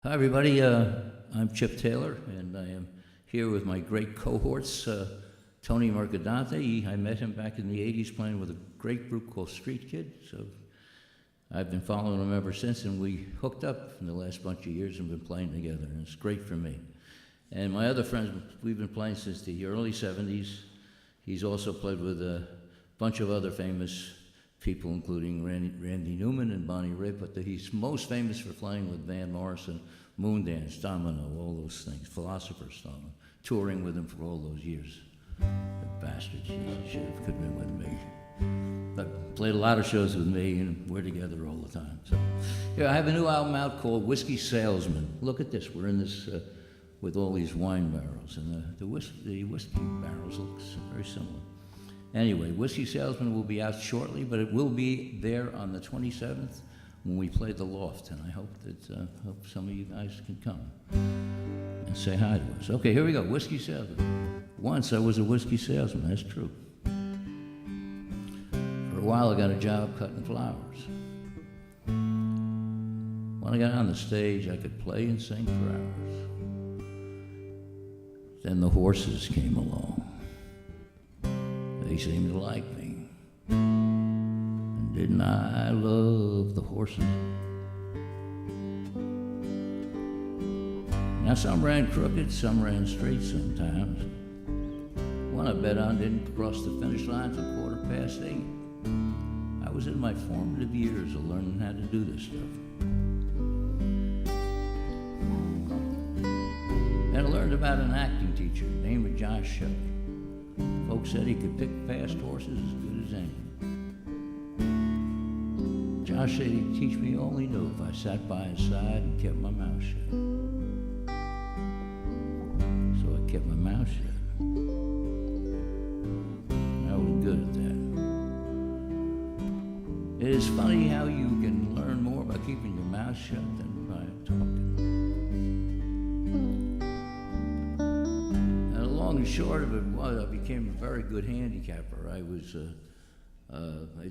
Hi, everybody. I'm Chip Taylor, and I am here with my great cohorts, Tony Mercadante. I met him back in the 80s playing with a great group called Street Kid, so I've been following him ever since, and we hooked up in the last bunch of years and been playing together, and it's great for me. And my other friends, we've been playing since the early 70s. He's also played with a bunch of other famous people, including Randy Newman and Bonnie Raitt, but he's most famous for playing with Van Morrison, Moondance, Domino, all those things, Philosopher's Stone, touring with him for all those years. That bastard, he should have could have been with me. But played a lot of shows with me, and we're together all the time. So, yeah, I have a new album out called Whiskey Salesman. Look at this, we're in this with all these wine barrels, and the whiskey barrels look very similar. Anyway, Whiskey Salesman will be out shortly, but it will be there on the 27th when we play the Loft, and I hope that hope some of you guys can come and say hi to us. Okay, here we go, Whiskey Salesman. Once I was a whiskey salesman, that's true. For a while I got a job cutting flowers. When I got on the stage, I could play and sing for hours. Then the horses came along. They seemed to like me. And didn't I love the horses? Now some ran crooked, some ran straight sometimes. One I bet on didn't cross the finish line till 8:15. I was in my formative years of learning how to do this stuff. And I learned about an acting teacher named Josh Shelley. Folks said he could pick fast horses as good as any. Josh said he'd teach me all he knew if I sat by his side and kept my mouth shut. So I kept my mouth shut. I was good at that. It is funny how you can learn more by keeping your mouth shut than by talking. Long and short of it was I became a very good handicapper. I was,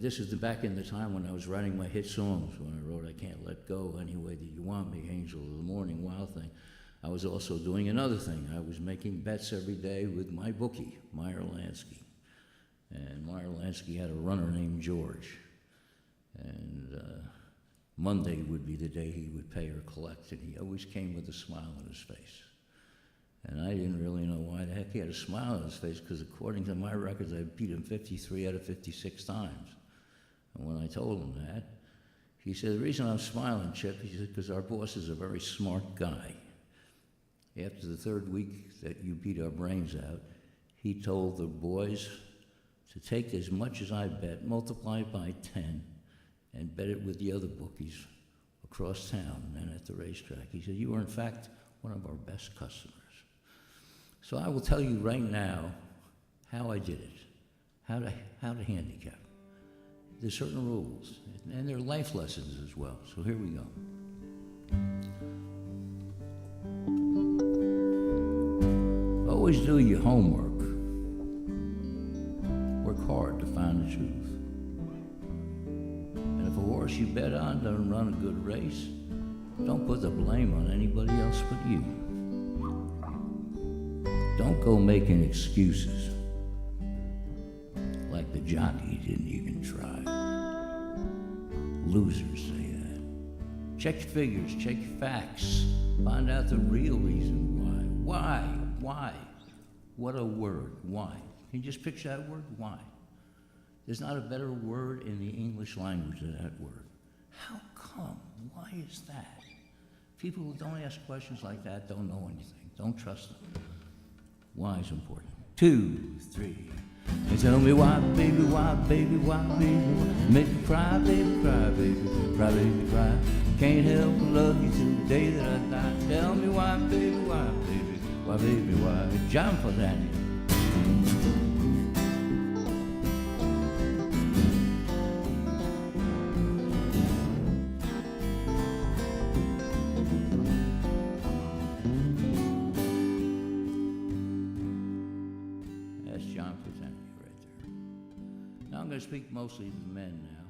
this is back in the time when I was writing my hit songs, when I wrote I Can't Let Go, Any Way That You Want Me, Angel of the Morning, Wild Thing. I was also doing another thing. I was making bets every day with my bookie, Meyer Lansky. And Meyer Lansky had a runner named George. And Monday would be the day he would pay or collect, and he always came with a smile on his face. And I didn't really know why the heck he had a smile on his face, because according to my records, I beat him 53 out of 56 times. And when I told him that, he said, the reason I'm smiling, Chip, he said, because our boss is a very smart guy. After the third week that you beat our brains out, he told the boys to take as much as I bet, multiply it by 10, and bet it with the other bookies across town and at the racetrack. He said, you are in fact one of our best customers. So I will tell you right now how I did it, how to handicap. There's certain rules, and there are life lessons as well. So here we go. Always do your homework. Work hard to find the truth. And if a horse you bet on doesn't run a good race, don't put the blame on anybody else but you. Don't go making excuses like the jockey didn't even try. Losers say that. Check your figures, check your facts, find out the real reason why. Why? What a word, why. Can you just picture that word, why? There's not a better word in the English language than that word. How come? Why is that? People who don't ask questions like that don't know anything. Don't trust them. Why is important? 2, 3. And tell me why, baby, why, baby, why, baby, why? Make me cry, baby, cry, baby, cry, baby, cry. Can't help but love you till the day that I die. Tell me why, baby, why, baby, why, baby, why? John Fazani. I'm going to speak mostly to the men now.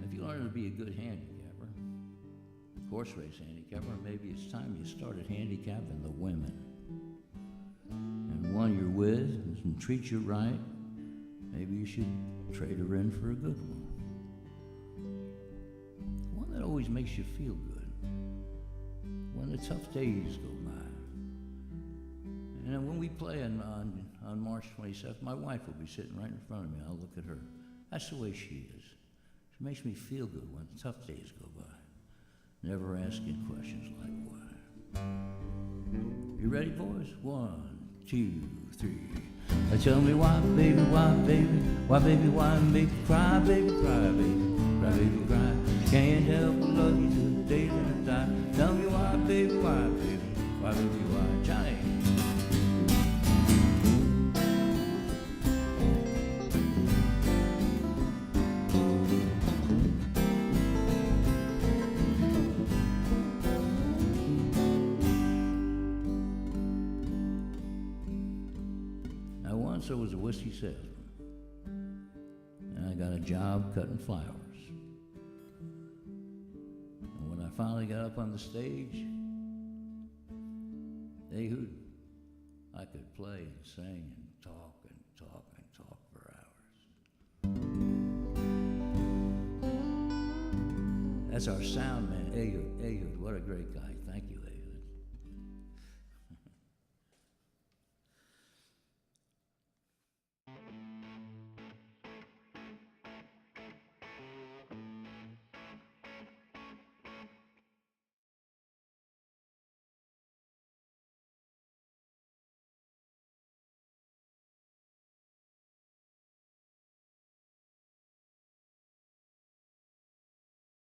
If you learn to be a good handicapper, horse race handicapper, and maybe it's time you started handicapping the women. And one you're with doesn't treat you right, maybe you should trade her in for a good one. One that always makes you feel good when the tough days go by. And then when we play on March 27th, my wife will be sitting right in front of me. I'll look at her. That's the way she is. She makes me feel good when the tough days go by. Never asking questions like why. You ready, boys? 1, 2, 3. Tell me why, baby, why, baby, why, baby, why, make you cry, baby, cry, baby, cry, baby, cry. Can't help but love you till the day that I die. Tell me why, baby, why, baby, why, baby, why, Johnny. Once I was a whiskey salesman, and I got a job cutting flowers. And when I finally got up on the stage, they hooted. I could play and sing and talk and talk and talk for hours. That's our sound man, Ehud. What a great guy.